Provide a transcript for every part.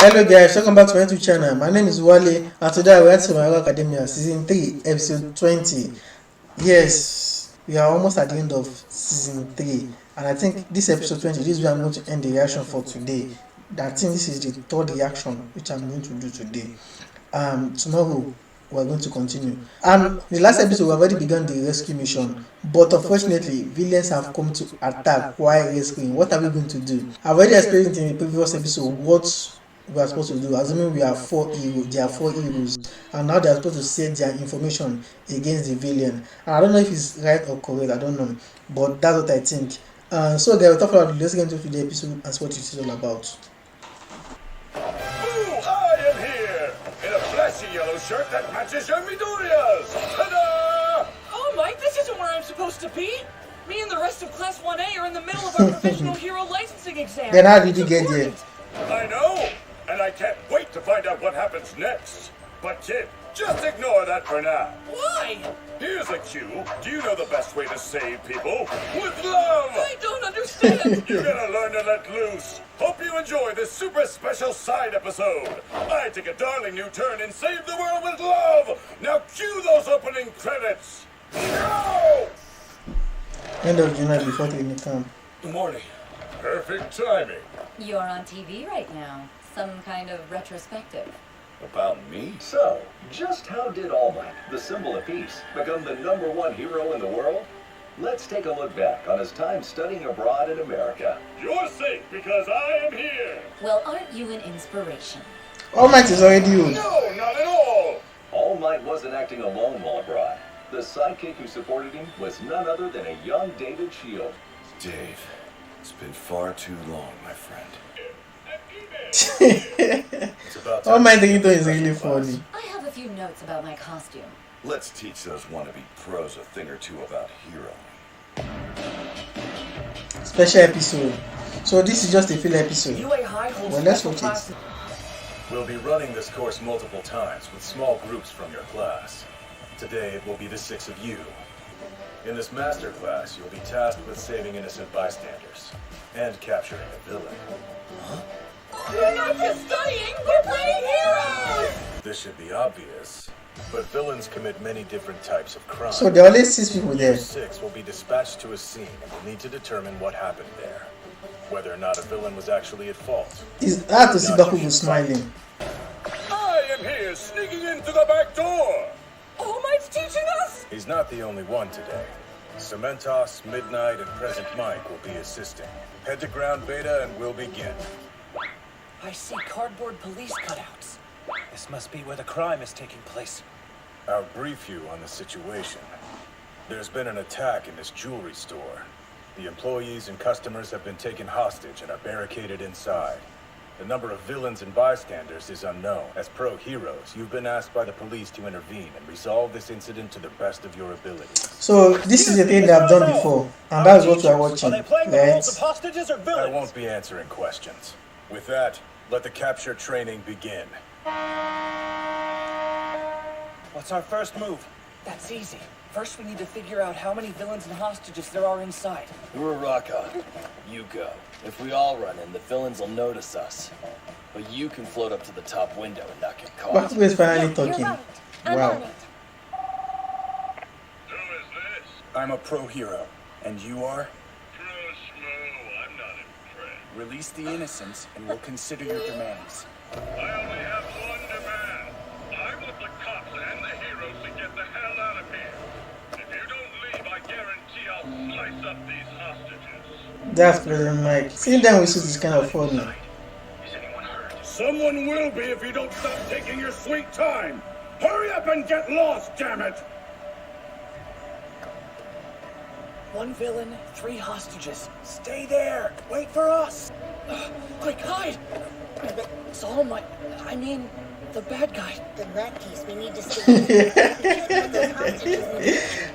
Hello guys, welcome back to my YouTube channel. My name is Wale and today we're at My Hero Academia Season 3 Episode 20. Yes, we are almost at the end of Season 3 and I think this episode 20, this is where I'm going to end the reaction for today. I think this is the third reaction which I'm going to do today. Tomorrow we're going to continue. The last episode we already begun the rescue mission, but unfortunately villains have come to attack while rescuing. What are we going to do? I've already explained in the previous episode what we are supposed to do, assuming we are 4 heroes, there are 4 heroes, and now they are supposed to set their information against the villain. And I don't know if it's right or correct, I don't know, but that's what I think. So guys, without further ado, let's get into the episode and see what it is all about. I am here in a flashy yellow shirt that matches your Midoriya's. Ta-da! Oh, Mike, this isn't where I'm supposed to be. Me and the rest of Class 1A are in the middle of our professional hero licensing exam. Then how did you get there? I know, and I can't wait to find out what happens next. But kid, just ignore that for now. Why? Here's a cue. Do you know the best way to save people? With love! I don't understand. You're gonna learn to let loose. Hope you enjoy this super special side episode. I take a darling new turn and save the world with love. Now cue those opening credits. Go! End of July before training camp. Good morning. Perfect timing. You're on TV right now. Some kind of retrospective. About me? So, just how did All Might, the symbol of peace, become the #1 hero in the world? Let's take a look back on his time studying abroad in America. You're safe because I am here. Well, aren't you an inspiration? All Might is already old. No, not at all. All Might wasn't acting alone while abroad. The sidekick who supported him was none other than a young David Shield. Dave, it's been far too long, my friend. All Might Ringtone is really funny. I have a few notes about my costume. Let's teach those wannabe pros a thing or two about hero. Special episode. So this is just a filler episode. UA High holds Well, let's special watch it. classes. We'll be running this course multiple times with small groups from your class. Today it will be the 6 of you. In this master class, you'll be tasked with saving innocent bystanders and capturing a villain. We're not just studying, we're playing heroes! This should be obvious, but villains commit many different types of crime. So there are only 6 people there. 6 will be dispatched to a scene and will need to determine what happened there. Whether or not a villain was actually at fault. It's hard to see Bakugo smiling. I am here, sneaking in through the back door. All Might's teaching us? He's not the only one today. Cementos, Midnight, and Present Mike will be assisting. Head to ground beta and we'll begin. I see cardboard police cutouts. This must be where the crime is taking place. I'll brief you on the situation. There's been an attack in this jewelry store. The employees and customers have been taken hostage and are barricaded inside. The number of villains and bystanders is unknown. As pro-heroes, you've been asked by the police to intervene and resolve this incident to the best of your abilities. So this is the thing that I've done before, and that's what we are watching. Are they playing the roles of Right? hostages or I villains? won't be answering questions. With that, let the capture training begin. What's our first move? That's easy. First, we need to figure out how many villains and hostages there are inside. Uraraka, you go. If we all run in, the villains will notice us. But you can float up to the top window and not get caught. Bakugo is finally You're talking. right. I'm Wow. on it. Who is this? I'm a pro-hero. And you are? Pro Schmo, I'm not impressed. Release the innocents and we'll consider your demands. I only have one demand. I want the cops and the heroes to get the hell out of here. If you don't leave, I guarantee I'll slice up these hostages. That's President Mike. Seeing them with suits is kind of funny. Is anyone hurt? Someone will be if you don't stop taking your sweet time. Hurry up and get lost, damn it! One villain, 3 hostages. Stay there. Wait for us. Quick, hide. It's All Might. I mean, the bad guy. In that case, we need to stay. Put those hostages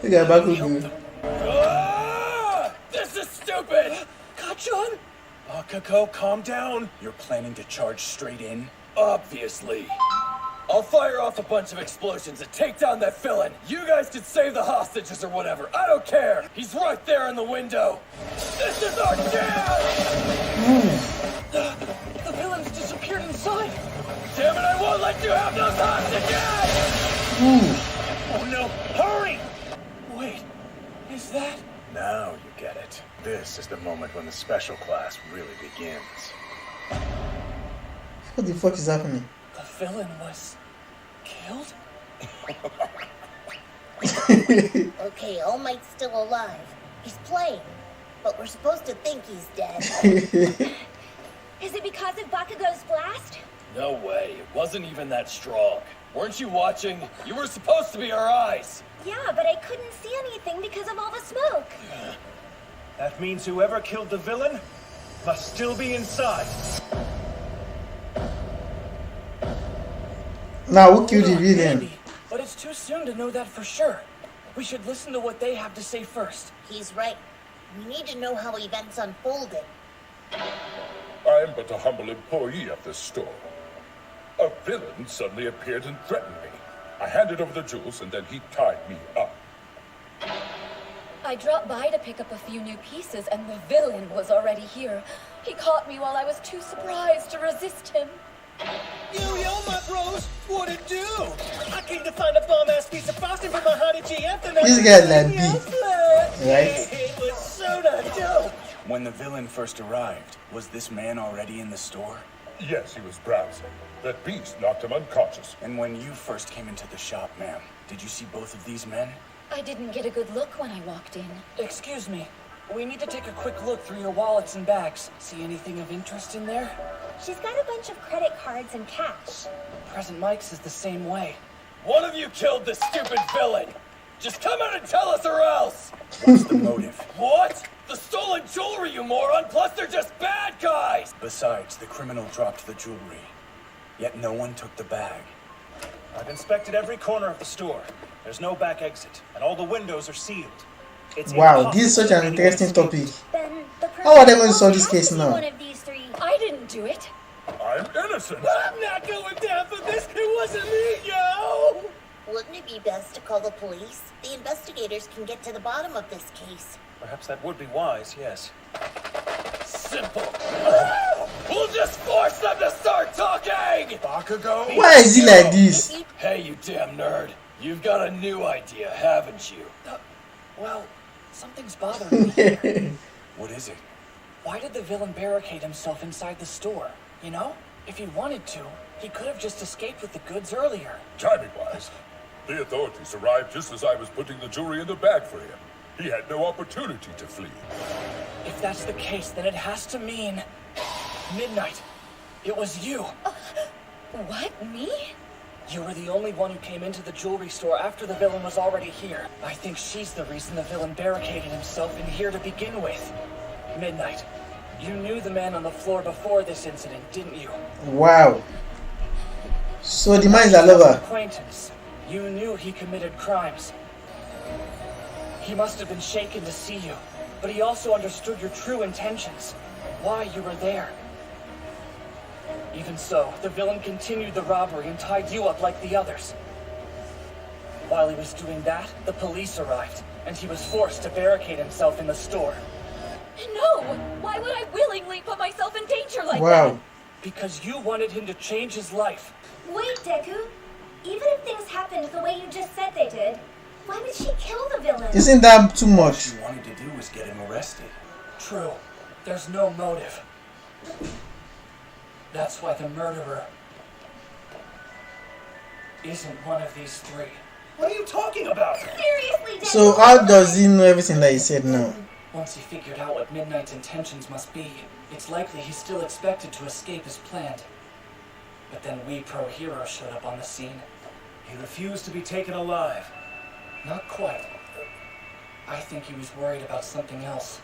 in. Look at Bakugo. Ah! This is stupid. Kachan? Akako, calm down. You're planning to charge straight in? Obviously. I'll fire off a bunch of explosions and take down that villain. You guys can save the hostages or whatever. I don't care. He's right there in the window. This is our chance! The villains disappeared inside. fine. Damn it, I won't let you have those hostages! Oh no, hurry! Wait, is that? Now you get it. This is the moment when the special class really begins. What the fuck is happening? The villain was killed? Okay, All Might's still alive. He's playing, but we're supposed to think he's dead. Is it because of Bakugo's blast? No way. It wasn't even that strong. Weren't you watching? You were supposed to be our eyes. Yeah, but I couldn't see anything because of all the smoke. That means whoever killed the villain must still be inside. Now, who killed the villain? Maybe, but it's too soon to know that for sure. We should listen to what they have to say first. He's right. We need to know how events unfolded. I am but a humble employee of this store. A villain suddenly appeared and threatened me. I handed over the jewels and then he tied me up. I dropped by to pick up a few new pieces, and the villain was already here. He caught me while I was too surprised to resist him. Yo, my bros, what'd it do? I came to find a bomb-ass piece of frosting for my honey GF and This guy's like B, right? It was soda dope. When the villain first arrived, was this man already in the store? Yes, he was browsing. That beast knocked him unconscious. And when you first came into the shop, ma'am, did you see both of these men? I didn't get a good look when I walked in. Excuse me. We need to take a quick look through your wallets and bags. See anything of interest in there? She's got a bunch of credit cards and cash. Present Mike's is the same way. One of you killed this stupid villain! Just come out and tell us or else! What's the motive? What? The stolen jewelry, you moron! Plus they're just bad guys! Besides, the criminal dropped the jewelry. Yet no one took the bag. I've inspected every corner of the store. There's no back exit, and all the windows are sealed. It's Wow, this is such an interesting topic. Then the How are they going to person solve this has to case be now? One of these three. I didn't do it. I'm innocent. I'm not going down for this! It wasn't me, yo! Wouldn't it be best to call the police? The investigators can get to the bottom of this case. Perhaps that would be wise, yes. Simple. We'll just force them to start talking! Bakugo? Why is he like this? Hey, you damn nerd. You've got a new idea, haven't you? Well, something's bothering me. What is it? Why did the villain barricade himself inside the store? You know, if he wanted to, he could have just escaped with the goods earlier. Timing-wise, the authorities arrived just as I was putting the jewelry in the bag for him. He had no opportunity to flee. If that's the case, then it has to mean... Midnight. It was you. What, me? You were the only one who came into the jewelry store after the villain was already here. I think she's the reason the villain barricaded himself in here to begin with. Midnight. You knew the man on the floor before this incident, didn't you? Wow. So the man is a lover. Acquaintance. You knew he committed crimes. He must have been shaken to see you, but he also understood your true intentions. Why you were there. Even so, the villain continued the robbery and tied you up like the others. While he was doing that, the police arrived, and he was forced to barricade himself in the store. No! Why would I willingly put myself in danger like Wow. that? Because you wanted him to change his life. Wait, Deku. Even if things happened the way you just said they did, why would she kill the villain? Isn't that too What much? she wanted to do was get him arrested. True. There's no motive. That's why the murderer isn't one of these three. What are you talking about? Seriously, Deku. So how does he know everything that he said now? Once he figured out what Midnight's intentions must be, it's likely he's still expected to escape as planned. But then we pro-heroes showed up on the scene. He refused to be taken alive. Not quite. I think he was worried about something else.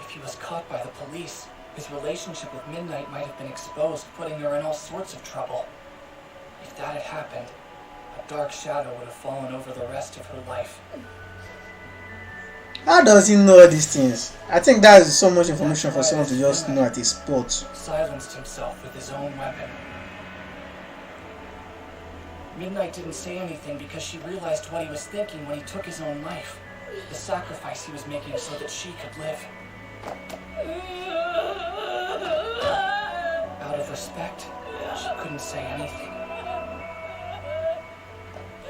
If he was caught by the police, his relationship with Midnight might have been exposed, putting her in all sorts of trouble. If that had happened, a dark shadow would have fallen over the rest of her life. How does he know all these things? I think that is so much information for someone to just know at a spot. Silenced himself with his own weapon. Midnight didn't say anything because she realized what he was thinking when he took his own life. The sacrifice he was making so that she could live. Out of respect, couldn't say anything.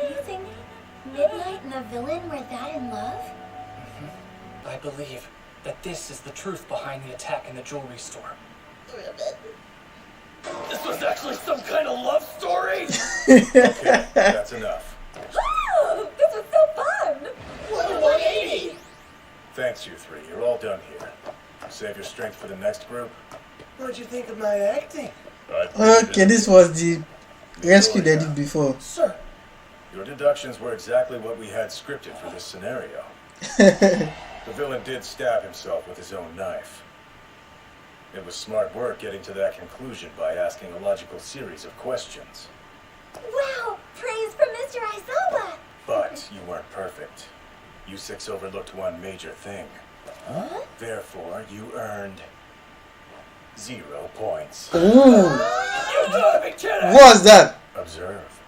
You think Midnight and the villain were that in love? I believe that this is the truth behind the attack in the jewelry store. This was actually some kind of love story? Okay, that's enough. Oh, this was so fun! What a 180! Thanks, you three. You're all done here. Save your strength for the next group. What'd you think of my acting? Okay, this was the rescue they did before. Sir. Your deductions were exactly what we had scripted for this scenario. The villain did stab himself with his own knife. It was smart work getting to that conclusion by asking a logical series of questions. Wow! Praise from Mr. Aizawa! But you weren't perfect. You six overlooked one major thing. Huh? Therefore, you earned 0 points. Ooh! You gotta be kidding! What's that? Observe.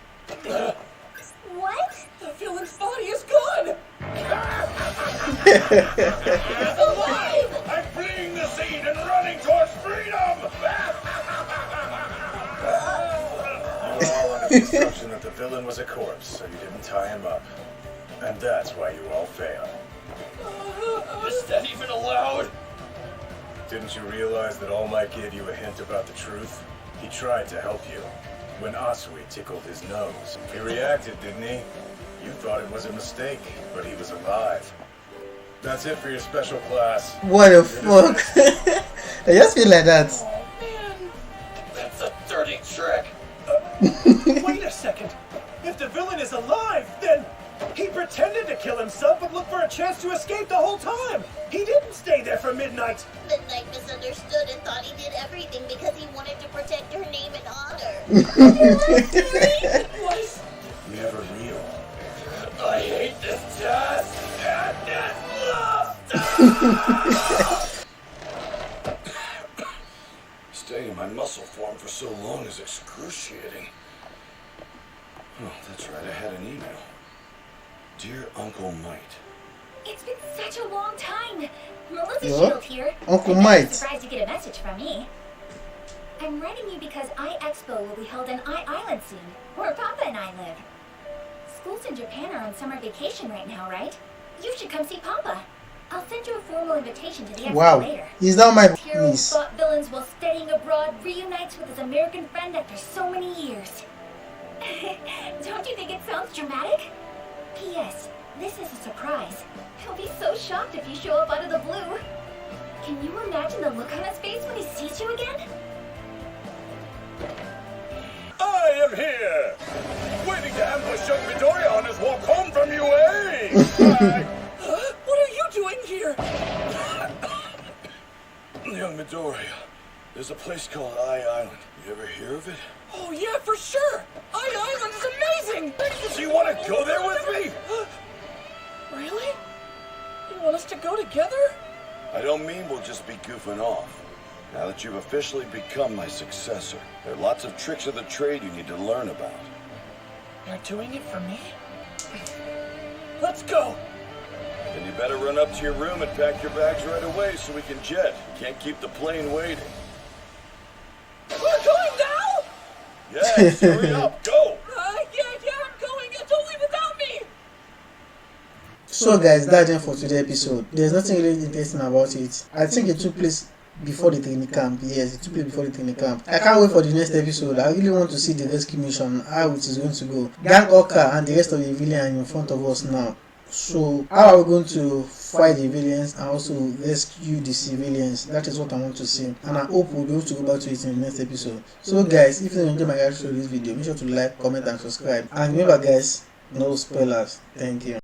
What? The villain's body is gone! He's alive! I'm fleeing the scene and running towards freedom! You were all under the assumption that the villain was a corpse, so you didn't tie him up. And that's why you all failed. Is that even allowed? Didn't you realize that All Might gave you a hint about the truth? He tried to help you. When Asui tickled his nose, he reacted, didn't he? You thought it was a mistake, but he was alive. That's it for your special class. What the fuck? I just feel like that. Oh man, that's a dirty trick. Wait a second. If the villain is alive, then he pretended to kill himself but looked for a chance to escape the whole time. He didn't stay there for Midnight. Midnight misunderstood and thought he did everything because he wanted to protect her name and honor. It was. Never real. I hate this task. Lost. Staying in my muscle form for so long is excruciating. Oh, that's right, I had an email. Dear Uncle Might. It's been such a long time. Melissa What? Shield here. Uncle I'm Might. surprised to get a message from me. I'm writing you because iExpo will be held in I-Island soon, where Papa and I live. Schools in Japan are on summer vacation right now, right? You should come see Papa. I'll send you a formal invitation to the expo Wow. later. Is that my Hero who niece? fought villains while studying abroad reunites with his American friend after so many years. Don't you think it sounds dramatic? P.S. This is a surprise. He'll be so shocked if you show up out of the blue. Can you imagine the look on his face when he sees you again? I am here! Waiting to ambush young Midoriya on his walk home from UA! What are you doing here? Young Midoriya, there's a place called I-Island. You ever hear of it? Oh yeah, for sure. I-Island is amazing. Do you want to go there with me? Really? You want us to go together? I don't mean we'll just be goofing off. Now that you've officially become my successor, there are lots of tricks of the trade you need to learn about. You're doing it for me? Let's go. Then you better run up to your room and pack your bags right away so we can jet. Can't keep the plane waiting. We're going now? Yes, hurry up, go! Yeah, I'm going. It's only without me. So guys, that's it for today's episode. There's nothing really interesting about it. I think it took place before the training camp. Yes, it took place before the training camp. I can't wait for the next episode. I really want to see the rescue mission, how it is going to go. Gang Oka and the rest of the villains in front of us now. So how are we going to fight the villains and also rescue the civilians? That is what I want to see, and I hope we'll be able to go back to it in the next episode. So guys, if you enjoyed my reaction to this video, make sure to like, comment and subscribe. And remember guys, no spoilers. Thank you.